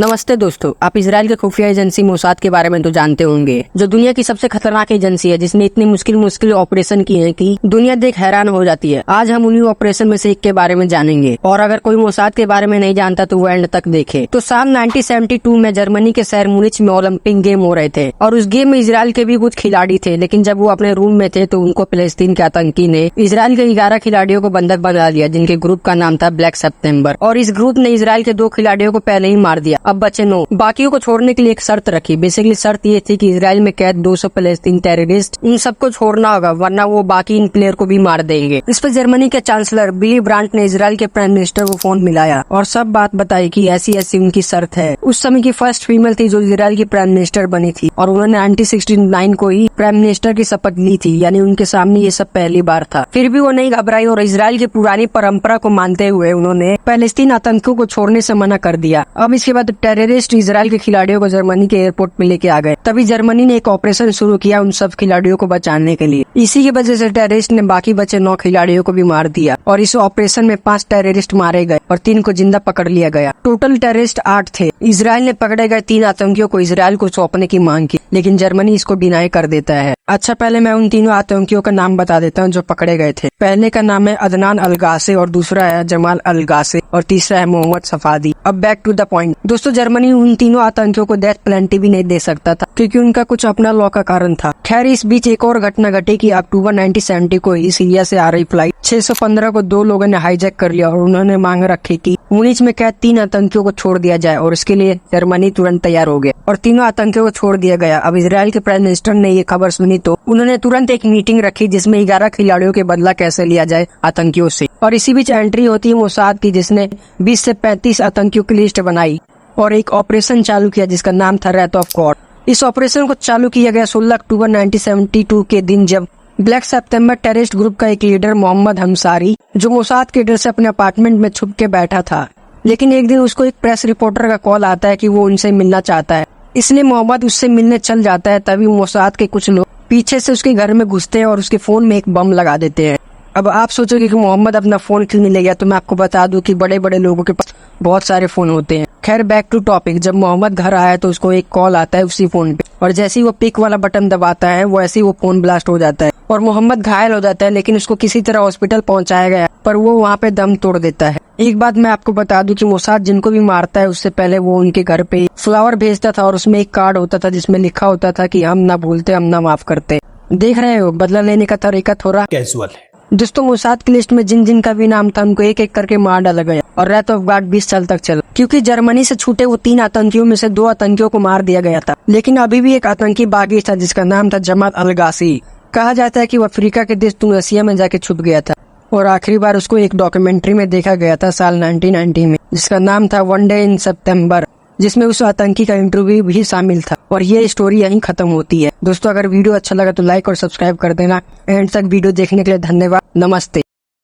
नमस्ते दोस्तों, आप इजराइल के खुफिया एजेंसी मोसाद के बारे में तो जानते होंगे, जो दुनिया की सबसे खतरनाक एजेंसी है, जिसने इतनी मुश्किल ऑपरेशन किए हैं कि दुनिया देख हैरान हो जाती है। आज हम उन्हीं ऑपरेशन में से एक के बारे में जानेंगे, और अगर कोई मोसाद के बारे में नहीं जानता तो वो एंड तक देखे। तो साल 1972 में जर्मनी के शहर मुनिच में ओलंपिक गेम हो रहे थे, और उस गेम में इजराइल के भी कुछ खिलाड़ी थे, लेकिन जब वो अपने रूम में थे तो उनको फिलिस्तीन के आतंकी ने इजराइल के 11 खिलाड़ियों को बंधक बना लिया, जिनके ग्रुप का नाम था ब्लैक सितंबर। और इस ग्रुप ने इजराइल के 2 खिलाड़ियों को पहले ही मार दिया। अब बचे 9। बाकियों को छोड़ने के लिए एक शर्त रखी। बेसिकली शर्त ये थी कि इजराइल में कैद 200 फलस्तीन टेररिस्ट, इन सबको छोड़ना होगा, वरना वो बाकी इन प्लेयर को भी मार देंगे। इस पर जर्मनी के चांसलर विली ब्रांट ने इजराइल के प्राइम मिनिस्टर को फोन मिलाया और सब बात बताई कि ऐसी ऐसी उनकी शर्त है। उस समय की फर्स्ट फीमेल थी जो इजराइल की प्राइम मिनिस्टर बनी थी, और उन्होंने 1969 को ही प्राइम मिनिस्टर की शपथ ली थी, यानी उनके सामने ये सब पहली बार था। फिर भी वो नहीं घबराई और इजराइल की पुरानी परंपरा को मानते हुए उन्होंने फलस्तीन आतंकियों को छोड़ने से मना कर दिया। अब इसके बाद टेररिस्ट इजराइल के खिलाड़ियों को जर्मनी के एयरपोर्ट में लेके आ गए। तभी जर्मनी ने एक ऑपरेशन शुरू किया उन सब खिलाड़ियों को बचाने के लिए। इसी की वजह से टेररिस्ट ने बाकी बचे 9 खिलाड़ियों को भी मार दिया, और इस ऑपरेशन में 5 टेररिस्ट मारे गए और 3 को जिंदा पकड़ लिया गया। टोटल टेररिस्ट 8 थे। इजराइल ने पकड़े गए 3 आतंकियों को इजराइल को सौंपने की मांग की, लेकिन जर्मनी इसको डिनाई कर देता है। अच्छा, पहले मैं उन तीनों आतंकियों का नाम बता देता हूँ जो पकड़े गए थे। पहले का नाम है अदनान अलगासे, और दूसरा है जमाल अलगासे, और तीसरा है मोहम्मद सफादी। अब बैक टू द पॉइंट दोस्तों, जर्मनी उन तीनों आतंकियों को डेथ पेनल्टी भी नहीं दे सकता था, क्योंकि उनका कुछ अपना लॉ का कारण था। खैर, इस बीच एक और घटना घटी कि अक्टूबर 1970 को ही सीरिया से आ रही फ्लाइट 615 को 2 लोगों ने हाईजैक कर लिया, और उन्होंने मांग रखी कि मुनीच में कैद 3 आतंकियों को छोड़ दिया जाए, और इसके लिए जर्मनी तुरंत तैयार हो गया और तीनों आतंकियों को छोड़ दिया गया। अब इजराइल के प्राइम मिनिस्टर ने ये खबर सुनी तो उन्होंने तुरंत एक मीटिंग रखी, जिसमें 11 खिलाड़ियों के बदला कैसे लिया जाए आतंकियों से। और इसी बीच एंट्री होती है मोसाद की, जिसने 20 से 35 आतंकियों की लिस्ट बनाई और एक ऑपरेशन चालू किया जिसका नाम था रेथ ऑफ गॉड। इस ऑपरेशन को चालू किया गया 16 अक्टूबर 1972 के दिन, जब ब्लैक सितंबर टेररिस्ट ग्रुप का एक लीडर मोहम्मद हमसारी, जो मोसाद के डर से अपने अपार्टमेंट में छुप के बैठा था, लेकिन एक दिन उसको एक प्रेस रिपोर्टर का कॉल आता है कि वो उनसे मिलना चाहता है। इसलिए मोहम्मद उससे मिलने चल जाता है। तभी मोसाद के कुछ लोग पीछे से उसके घर में घुसते हैं और उसके फोन में एक बम लगा देते हैं। अब आप सोचोगे कि मोहम्मद अपना फोन क्यों नहीं ले गया, तो मैं आपको बता दूं कि बड़े बड़े लोगों के पास बहुत सारे फोन होते हैं। खैर, बैक टू टॉपिक। जब मोहम्मद घर आया तो उसको एक कॉल आता है उसी फोन पे, और जैसे ही वो पिक वाला बटन दबाता है वैसे ही वो फोन ब्लास्ट हो जाता है और मोहम्मद घायल हो जाता है, लेकिन उसको किसी तरह हॉस्पिटल पहुंचाया गया, पर वो वहाँ पे दम तोड़ देता है। एक बात मैं आपको बता दूं कि मोसाद जिनको भी मारता है उससे पहले वो उनके घर पे फ्लावर भेजता था, और उसमें एक कार्ड होता था जिसमें लिखा होता था कि हम ना भूलते, हम ना माफ करते। देख रहे हो, बदला लेने का तरीका थोड़ा कैजुअल है। दोस्तों, मोसाद की लिस्ट में जिन जिन का भी नाम था उनको एक एक करके मार डाला गया, और रेथ ऑफ गॉड 20 साल तक चला, क्योंकि जर्मनी से छूटे वो 3 आतंकियों में से 2 आतंकियों को मार दिया गया था। लेकिन अभी भी एक आतंकी बागी था जिसका नाम था जमाल अलगासी। कहा जाता है कि वो अफ्रीका के देश तुनिसिया में जाके छुप गया था, और आखिरी बार उसको एक डॉक्यूमेंट्री में देखा गया था साल 1990 में, जिसका नाम था वन डे इन सितंबर, जिसमें उस आतंकी का इंटरव्यू भी शामिल था। और ये स्टोरी यहीं खत्म होती है। दोस्तों, अगर वीडियो अच्छा लगा तो लाइक और सब्सक्राइब कर देना। एंड तक वीडियो देखने के लिए धन्यवाद। नमस्ते।